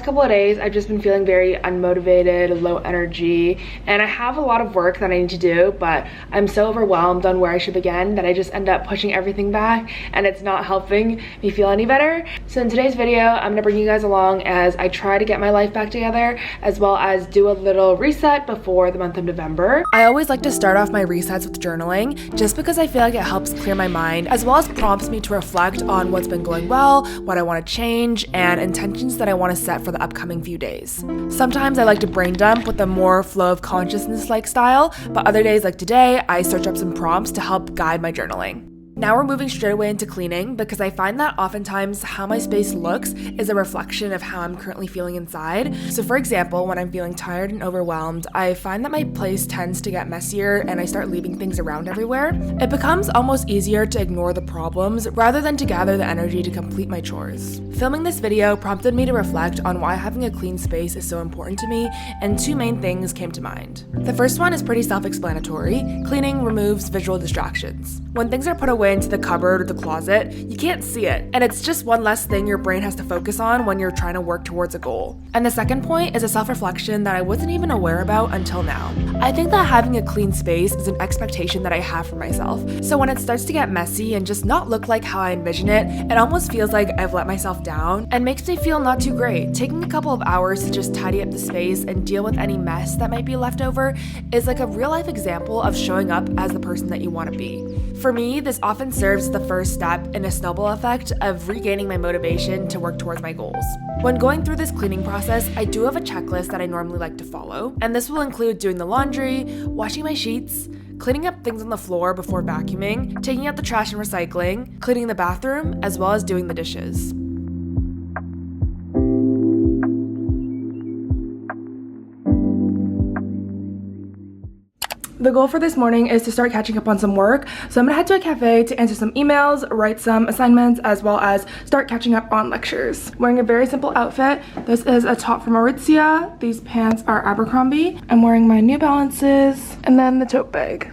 couple of days I've just been feeling very unmotivated, low energy, and I have a lot of work that I need to do, but I'm so overwhelmed on where I should begin that I just end up pushing everything back, and it's not helping me feel any better. So in today's video, I'm gonna bring you guys along as I try to get my life back together, as well as do a little reset before the month of November. I always like to start off my resets with journaling, just because I feel like it helps clear my mind, as well as prompts me to reflect on what's been going well, what I want to change, and intentions that I want to set for the upcoming few days. Sometimes I like to brain dump with a more flow of consciousness-like style, but other days like today, I search up some prompts to help guide my journaling. Now we're moving straight away into cleaning, because I find that oftentimes how my space looks is a reflection of how I'm currently feeling inside. So for example, when I'm feeling tired and overwhelmed, I find that my place tends to get messier and I start leaving things around everywhere. It becomes almost easier to ignore the problems rather than to gather the energy to complete my chores. Filming this video prompted me to reflect on why having a clean space is so important to me, and two main things came to mind. The first one is pretty self-explanatory. Cleaning removes visual distractions. When things are put away into the cupboard or the closet, you can't see it, and it's just one less thing your brain has to focus on when you're trying to work towards a goal. And the second point is a self-reflection that I wasn't even aware about until now. I think that having a clean space is an expectation that I have for myself, so when it starts to get messy and just not look like how I envision it, it almost feels like I've let myself down and makes me feel not too great. Taking a couple of hours to just tidy up the space and deal with any mess that might be left over is like a real-life example of showing up as the person that you want to be. For me, this often serves as the first step in a snowball effect of regaining my motivation to work towards my goals. When going through this cleaning process, I do have a checklist that I normally like to follow, and this will include doing the laundry, washing my sheets, cleaning up things on the floor before vacuuming, taking out the trash and recycling, cleaning the bathroom, as well as doing the dishes. The goal for this morning is to start catching up on some work, so I'm gonna head to a cafe to answer some emails, write some assignments, as well as start catching up on lectures. Wearing a very simple outfit. This is a top from Aritzia. These pants are Abercrombie. I'm wearing my New Balances, and then the tote bag.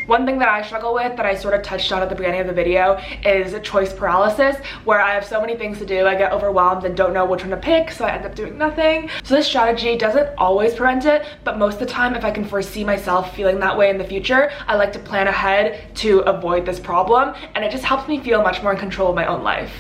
One thing that I struggle with that I sort of touched on at the beginning of the video is choice paralysis, where I have so many things to do, I get overwhelmed and don't know which one to pick, so I end up doing nothing. So this strategy doesn't always prevent it, but most of the time, if I can foresee myself feeling that way in the future, I like to plan ahead to avoid this problem, and it just helps me feel much more in control of my own life.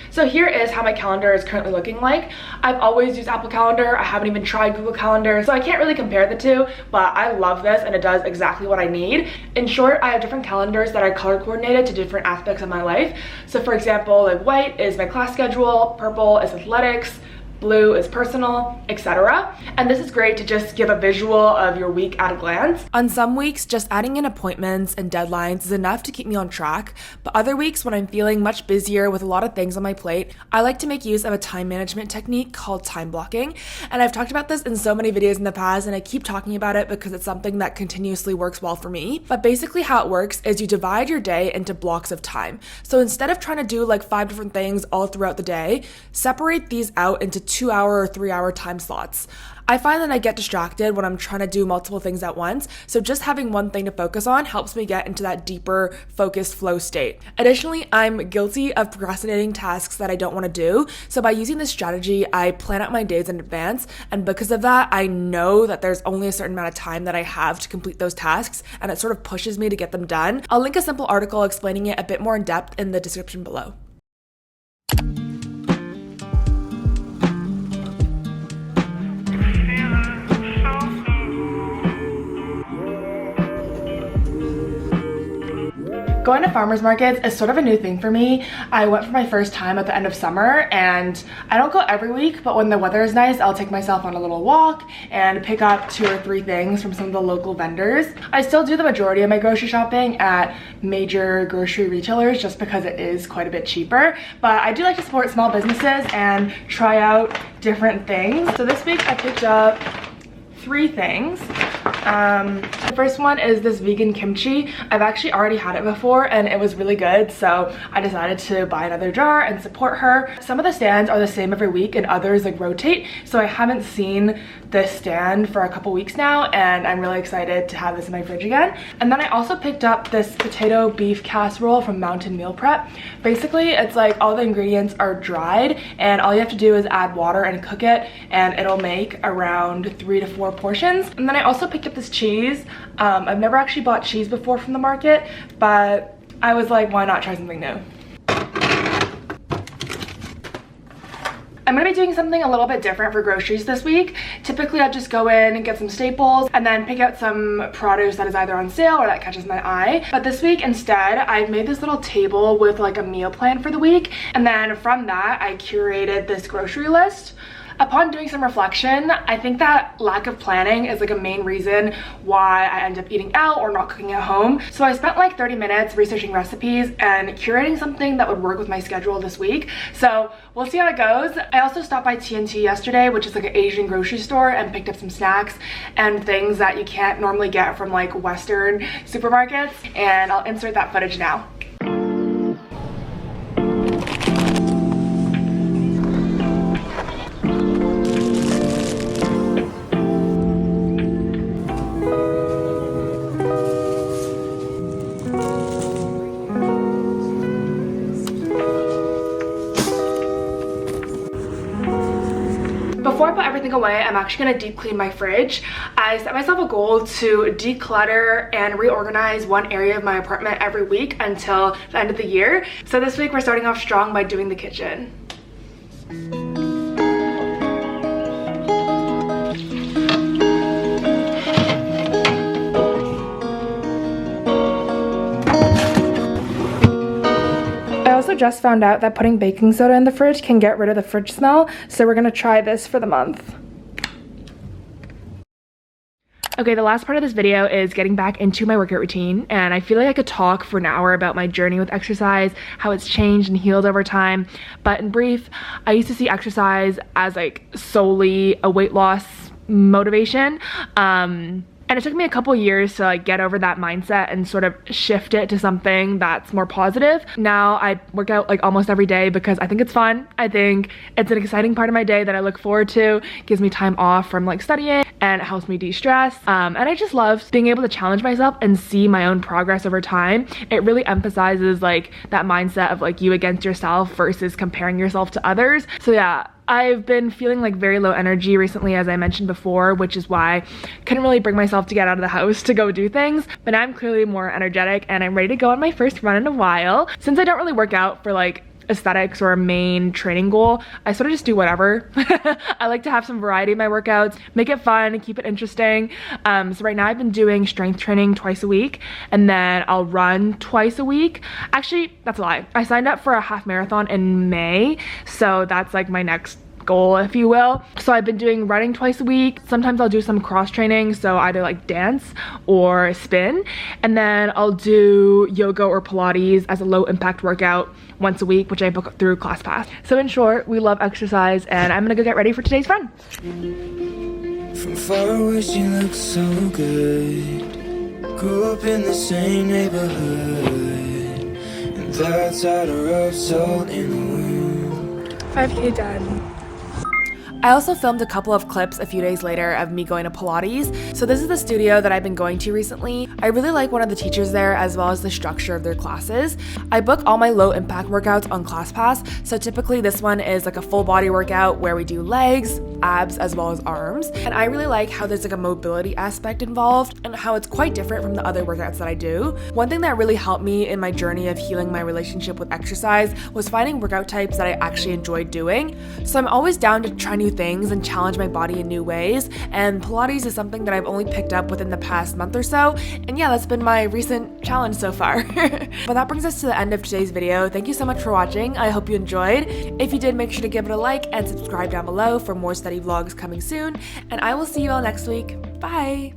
So here is how my calendar is currently looking like. I've always used Apple Calendar. I haven't even tried Google Calendar, so I can't really compare the two, but I love this and it does exactly what I need. In short, I have different calendars that are color coordinated to different aspects of my life. So for example, like white is my class schedule, purple is athletics, blue is personal, etc. And this is great to just give a visual of your week at a glance. On some weeks, just adding in appointments and deadlines is enough to keep me on track, but other weeks when I'm feeling much busier with a lot of things on my plate, I like to make use of a time management technique called time blocking. And I've talked about this in so many videos in the past, and I keep talking about it because it's something that continuously works well for me. But basically how it works is you divide your day into blocks of time. So instead of trying to do like 5 different things all throughout the day, separate these out into 2-hour or 3-hour time slots. I find that I get distracted when I'm trying to do multiple things at once, so just having one thing to focus on helps me get into that deeper, focused flow state. Additionally, I'm guilty of procrastinating tasks that I don't want to do, so by using this strategy, I plan out my days in advance, and because of that, I know that there's only a certain amount of time that I have to complete those tasks, and it sort of pushes me to get them done. I'll link a simple article explaining it a bit more in depth in the description below. Going to farmers markets is sort of a new thing for me. I went for my first time at the end of summer, and I don't go every week, but when the weather is nice, I'll take myself on a little walk and pick up 2 or 3 things from some of the local vendors. I still do the majority of my grocery shopping at major grocery retailers just because it is quite a bit cheaper, but I do like to support small businesses and try out different things. So this week I picked up 3 things. The first one is this vegan kimchi. I've actually already had it before and it was really good, so I decided to buy another jar and support her. Some of the stands are the same every week and others like rotate, so I haven't seen this stand for a couple weeks now and I'm really excited to have this in my fridge again. And then I also picked up this potato beef casserole from Mountain Meal Prep. Basically, it's like all the ingredients are dried and all you have to do is add water and cook it, and it'll make around 3 to 4 portions. And then I also picked up this cheese. I've never actually bought cheese before from the market, but I was like, why not try something new? I'm gonna be doing something a little bit different for groceries this week. Typically, I just go in and get some staples and then pick out some produce that is either on sale or that catches my eye. But this week, instead, I've made this little table with like a meal plan for the week. And then from that, I curated this grocery list. Upon doing some reflection, I think that lack of planning is like a main reason why I end up eating out or not cooking at home. So I spent like 30 minutes researching recipes and curating something that would work with my schedule this week. So we'll see how it goes. I also stopped by T&T yesterday, which is like an Asian grocery store, and picked up some snacks and things that you can't normally get from like Western supermarkets. And I'll insert that footage now. Before I put everything away, I'm actually gonna deep clean my fridge. I set myself a goal to declutter and reorganize one area of my apartment every week until the end of the year. So this week we're starting off strong by doing the kitchen. I also just found out that putting baking soda in the fridge can get rid of the fridge smell, so we're gonna try this for the month. Okay, the last part of this video is getting back into my workout routine, and I feel like I could talk for an hour about my journey with exercise, how it's changed and healed over time. But in brief, I used to see exercise as like solely a weight loss motivation. And it took me a couple years to like get over that mindset and sort of shift it to something that's more positive. Now I work out like almost every day because I think it's fun. I think it's an exciting part of my day that I look forward to. It gives me time off from like studying and it helps me de-stress. And I just love being able to challenge myself and see my own progress over time. It really emphasizes like that mindset of like you against yourself versus comparing yourself to others. So yeah, I've been feeling like very low energy recently, as I mentioned before, which is why I couldn't really bring myself to get out of the house to go do things. But now I'm clearly more energetic and I'm ready to go on my first run in a while. Since I don't really work out for like aesthetics or a main training goal, I sort of just do whatever. I like to have some variety in my workouts, make it fun and keep it interesting. So right now I've been doing strength training twice a week, and then I'll run twice a week. Actually, that's a lie. I signed up for a half marathon in May, so that's like my next goal, if you will. So I've been doing running twice a week. Sometimes I'll do some cross training, so either like dance or spin, and then I'll do yoga or Pilates as a low impact workout once a week, which I book through ClassPass. So in short, we love exercise, and I'm gonna go get ready for today's run. From far away she looks so good. Grew up in the same neighborhood, and that's how to rub salt in the wound. 5K done. I also filmed a couple of clips a few days later of me going to Pilates. So this is the studio that I've been going to recently. I really like one of the teachers there as well as the structure of their classes. I book all my low impact workouts on ClassPass. So typically this one is like a full body workout where we do legs, abs, as well as arms. And I really like how there's like a mobility aspect involved and how it's quite different from the other workouts that I do. One thing that really helped me in my journey of healing my relationship with exercise was finding workout types that I actually enjoyed doing. So I'm always down to try new things and challenge my body in new ways, and Pilates is something that I've only picked up within the past month or so, and yeah, that's been my recent challenge so far. But that brings us to the end of today's video. Thank you so much for watching. I hope you enjoyed. If you did, make sure to give it a like and subscribe down below for more study vlogs coming soon, and I will see you all next week. Bye!